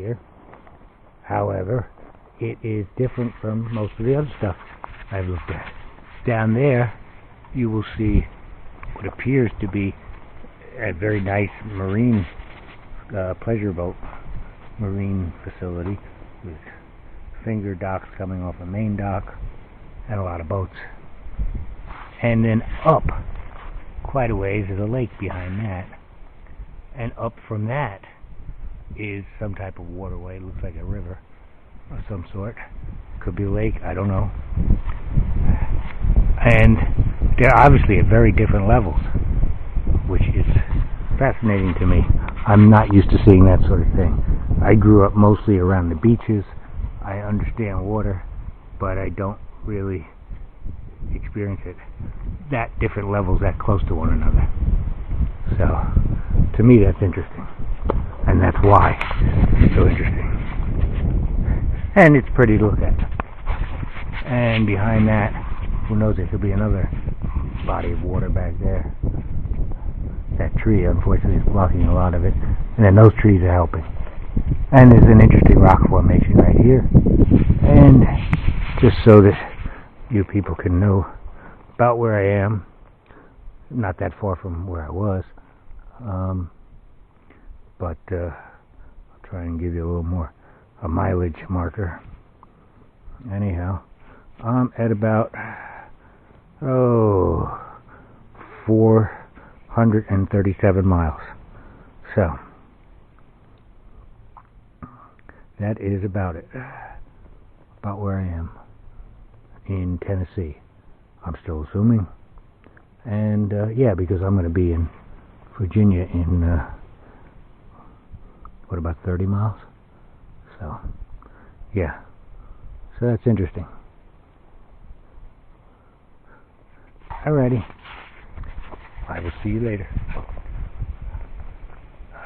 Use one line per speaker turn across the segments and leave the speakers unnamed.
here. However, it is different from most of the other stuff I've looked at. Down there, you will see what appears to be a very nice marine pleasure boat marine facility with finger docks coming off a main dock and a lot of boats. And then up quite a ways is a lake behind that, and up from that is some type of waterway. It looks like a river of some sort. Could be a lake, I don't know. And they're obviously at very different levels, which is fascinating to me. I'm not used to seeing that sort of thing. I grew up mostly around the beaches. I understand water, but I don't really experience it that different levels that close to one another. So to me that's interesting, and that's why it's so interesting. And it's pretty to look at. And behind that, who knows, there could be another body of water back there. That tree, unfortunately, is blocking a lot of it. And then those trees are helping. And there's an interesting rock formation right here. And just so that you people can know about where I am, not that far from where I was, but I'll try and give you a little more a mileage marker. Anyhow, I'm at about 437 miles. So that is about it. About where I am in Tennessee. I'm still assuming. And yeah, because I'm going to be in Virginia in what, about 30 miles? So yeah. So that's interesting. Alrighty. I will see you later.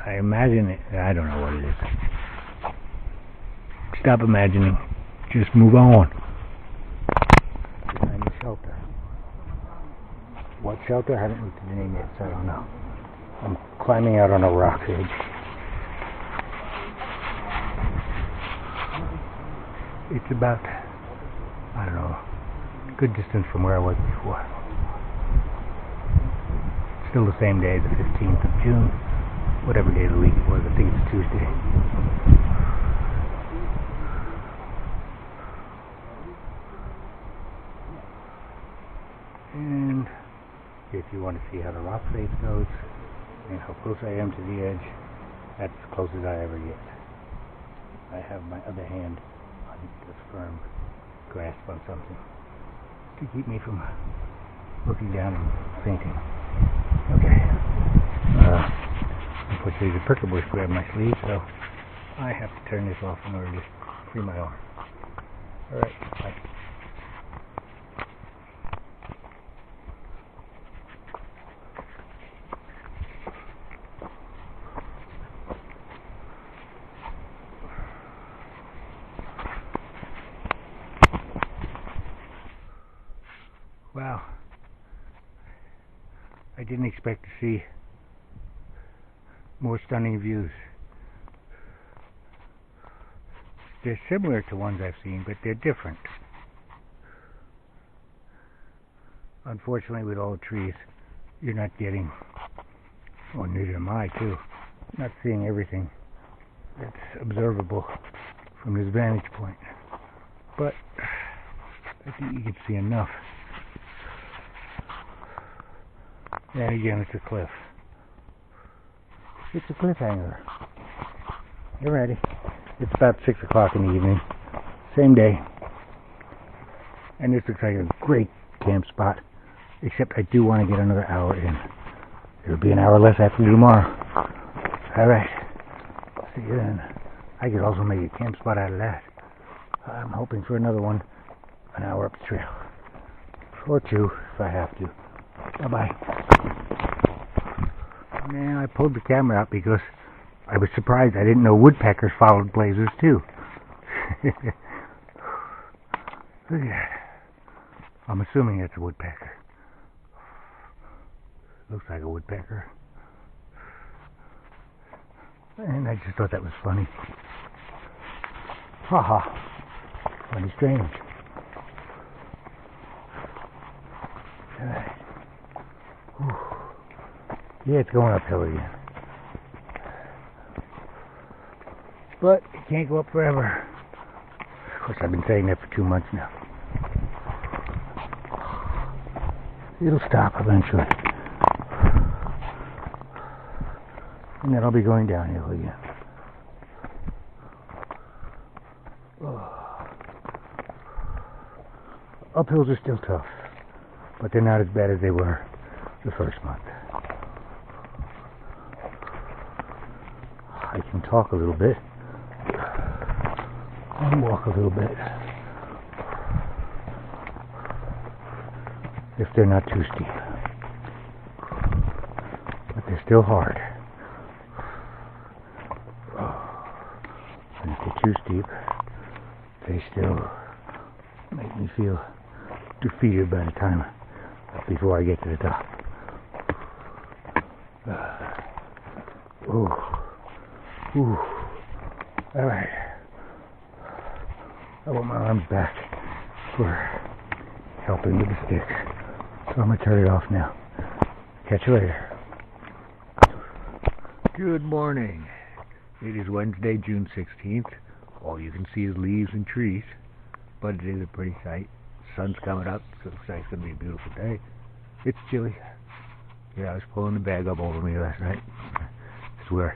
I imagine it. I don't know what it is. Stop imagining. Just move on. Behind the shelter. What shelter? I haven't looked at the name yet, so I don't know. I'm climbing out on a rock edge. It's about, I don't know, a good distance from where I was before. Still the same day, the 15th of June, whatever day of the week it was. I think it's Tuesday. And if you want to see how the rock face goes and how close I am to the edge, that's as close as I ever get. I have my other hand on this firm grasp on something to keep me from looking down and fainting. Okay. Unfortunately, the prickle bush grabbed my sleeve, so I have to turn this off in order to free my arm. Alright, bye. Wow. I didn't expect to see more stunning views. They're similar to ones I've seen, but they're different. Unfortunately, with all the trees, you're not getting, or neither am I too, not seeing everything that's observable from this vantage point. But I think you can see enough. And again, it's a cliff. It's a cliffhanger. You ready? It's about 6 o'clock in the evening. Same day. And this looks like a great camp spot. Except I do want to get another hour in. It'll be an hour less after tomorrow. Alright. See you then. I could also make a camp spot out of that. I'm hoping for another one an hour up the trail. Or two if I have to. Bye-bye. Man, I pulled the camera out because I was surprised. I didn't know woodpeckers followed blazers too. Look at that. I'm assuming it's a woodpecker. Looks like a woodpecker. And I just thought that was funny. Haha. Funny strange. Alright. Yeah, it's going uphill again. But it can't go up forever. Of course, I've been saying that for 2 months now. It'll stop eventually. And then I'll be going downhill again. Uphills are still tough, but they're not as bad as they were the first month. I can talk a little bit and walk a little bit if they're not too steep, but they're still hard. And if they're too steep, they still make me feel defeated by the time before I get to the top. Ooh. Alright. I want my arms back for helping with the sticks. So I'm going to turn it off now. Catch you later. Good morning. It is Wednesday, June 16th. All you can see is leaves and trees. But it is a pretty sight. Sun's coming up, so it looks like it's going to be a beautiful day. It's chilly. Yeah, I was pulling the bag up over me last night. I swear,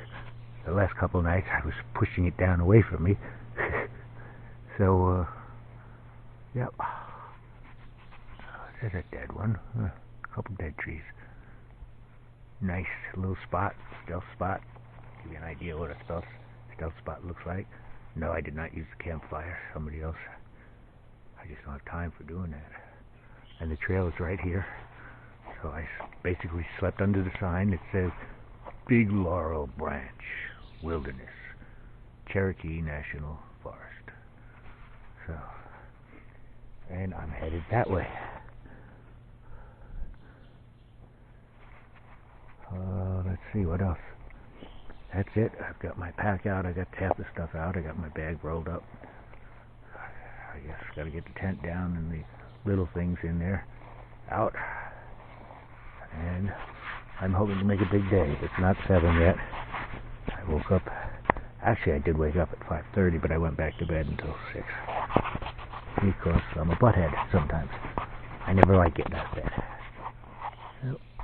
the last couple of nights I was pushing it down away from me. So, yep. There's a dead one. A couple dead trees. Nice little spot, stealth spot. Give you an idea what a stealth spot looks like. No, I did not use the campfire. Somebody else. I just don't have time for doing that. And the trail is right here. So I basically slept under the sign that says Big Laurel Branch Wilderness, Cherokee National Forest. So, and I'm headed that way. Let's see what else. That's it. I've got my pack out. I got half the stuff out. I got my bag rolled up. I guess got to get the tent down and the little things in there out. And I'm hoping to make a big day. It's not 7 yet. I woke up. Actually, I did wake up at 5:30, but I went back to bed until 6. Because I'm a butthead sometimes. I never like getting out of bed.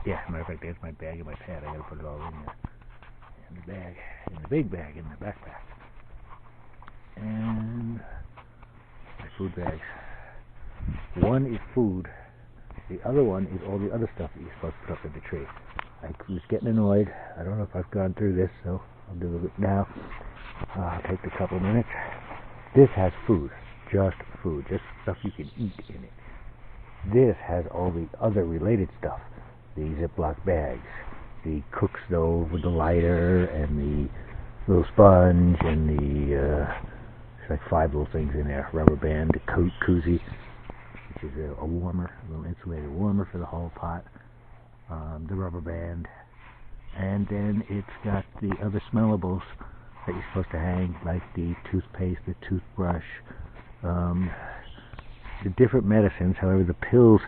Yeah, matter of fact, there's my bag and my pad. I gotta put it all in there. In the bag, in the big bag, in the backpack. And my food bags. One is food. The other one is all the other stuff that you're supposed to put up in the tree. I was getting annoyed. I don't know if I've gone through this, so I'll do it now. I'll take a couple minutes. This has food. Just food. Just stuff you can eat in it. This has all the other related stuff. The Ziploc bags. The cook stove with the lighter and the little sponge and the there's like 5 little things in there. Rubber band, the koozie, which is a warmer, a little insulated warmer for the whole pot. The rubber band, and then it's got the other smellables that you're supposed to hang, like the toothpaste, the toothbrush, the different medicines. However, the pills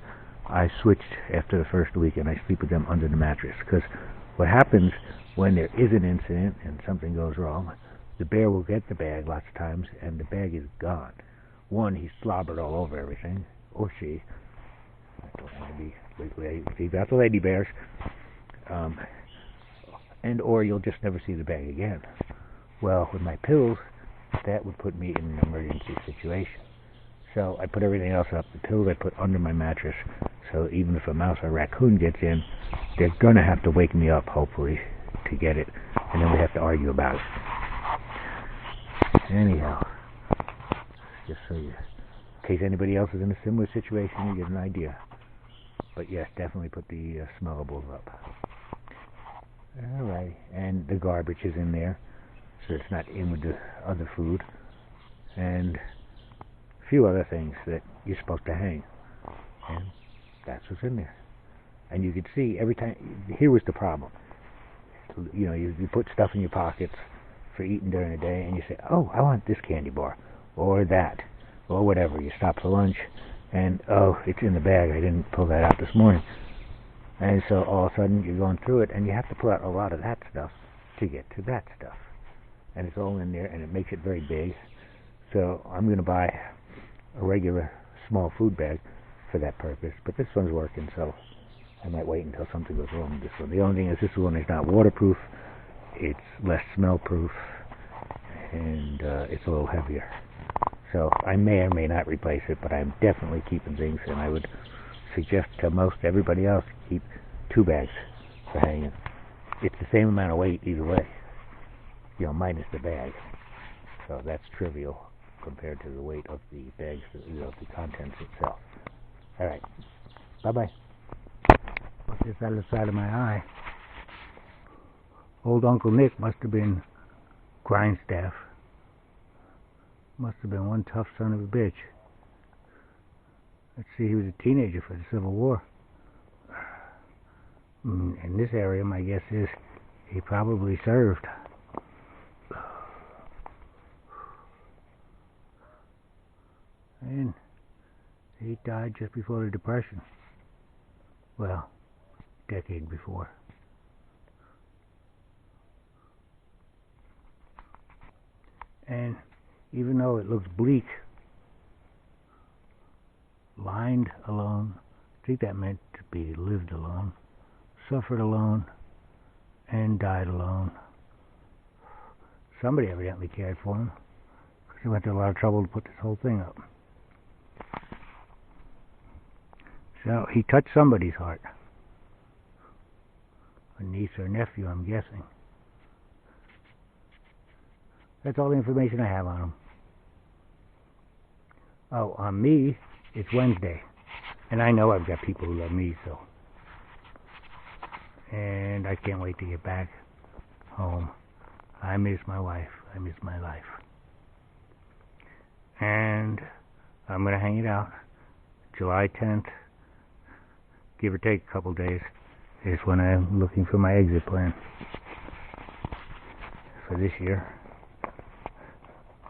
I switched after the first week, and I sleep with them under the mattress, because what happens when there is an incident and something goes wrong, the bear will get the bag lots of times, and the bag is gone. One, he's slobbered all over everything, or she. I don't want to be see, that's the lady bears. And or you'll just never see the bag again. Well, with my pills, that would put me in an emergency situation. So I put everything else up. The pills I put under my mattress, so even if a mouse or raccoon gets in, they're going to have to wake me up, hopefully, to get it. And then we have to argue about it. Anyhow, just so you, in case anybody else is in a similar situation, you get an idea. But yes, definitely put the smellables up. Alright, and the garbage is in there, so it's not in with the other food. And a few other things that you're supposed to hang. And that's what's in there. And you can see every time, here was the problem. You know, you put stuff in your pockets for eating during the day, and you say, oh, I want this candy bar. or that, or whatever. You stop for lunch, and oh, it's in the bag. I didn't pull that out this morning. And so all of a sudden you're going through it, and you have to pull out a lot of that stuff to get to that stuff. And it's all in there, and it makes it very big. So I'm going to buy a regular small food bag for that purpose. But this one's working, so I might wait until something goes wrong with this one. The only thing is this one is not waterproof. It's less smell proof, and it's a little heavier. So I may or may not replace it, but I'm definitely keeping things, and I would suggest to most everybody else to keep 2 bags for hanging. It's the same amount of weight either way, minus the bag. So that's trivial compared to the weight of the bags, of the contents itself. All right, bye-bye. What's this out of the side of my eye? Old Uncle Nick must have been grindstaff. Must have been one tough son of a bitch. Let's see, he was a teenager for the Civil War. In this area, my guess is he probably served. And he died just before the Depression. Well, decade before. And even though it looks bleak, lined alone, I think that meant to be lived alone, suffered alone, and died alone. Somebody evidently cared for him, because he went to a lot of trouble to put this whole thing up. So he touched somebody's heart. A niece or nephew, I'm guessing. That's all the information I have on him. Oh, on me, it's Wednesday. And I know I've got people who love me, so. And I can't wait to get back home. I miss my wife. I miss my life. And I'm going to hang it out. July 10th, give or take a couple days, is when I'm looking for my exit plan for this year.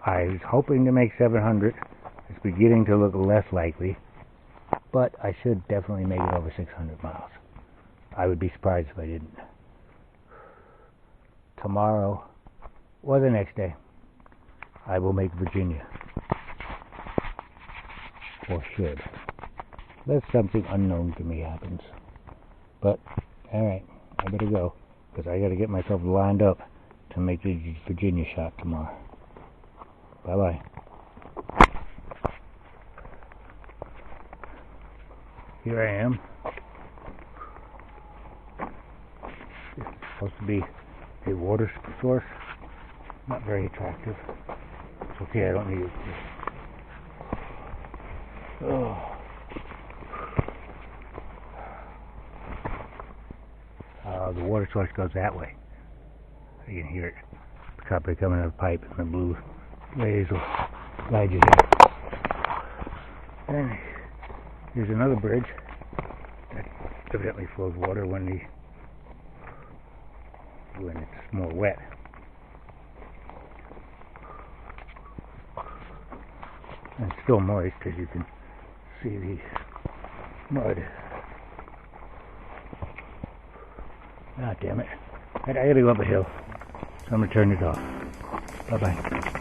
I was hoping to make 700. It's beginning to look less likely, but I should definitely make it over 600 miles. I would be surprised if I didn't. Tomorrow, or the next day, I will make Virginia. Or should. Unless something unknown to me happens. But, alright, I better go, because I got to get myself lined up to make the Virginia shot tomorrow. Bye-bye. Here I am. It's supposed to be a water source. Not very attractive. It's okay, I don't need it. Oh. The water source goes that way. You can hear it. The copper coming out of the pipe and the blue rays will guide you there. And here's another bridge that evidently flows water when it's more wet. And it's still moist, as you can see the mud. Ah, damn it. I gotta go up a hill. So I'm gonna turn it off. Bye-bye.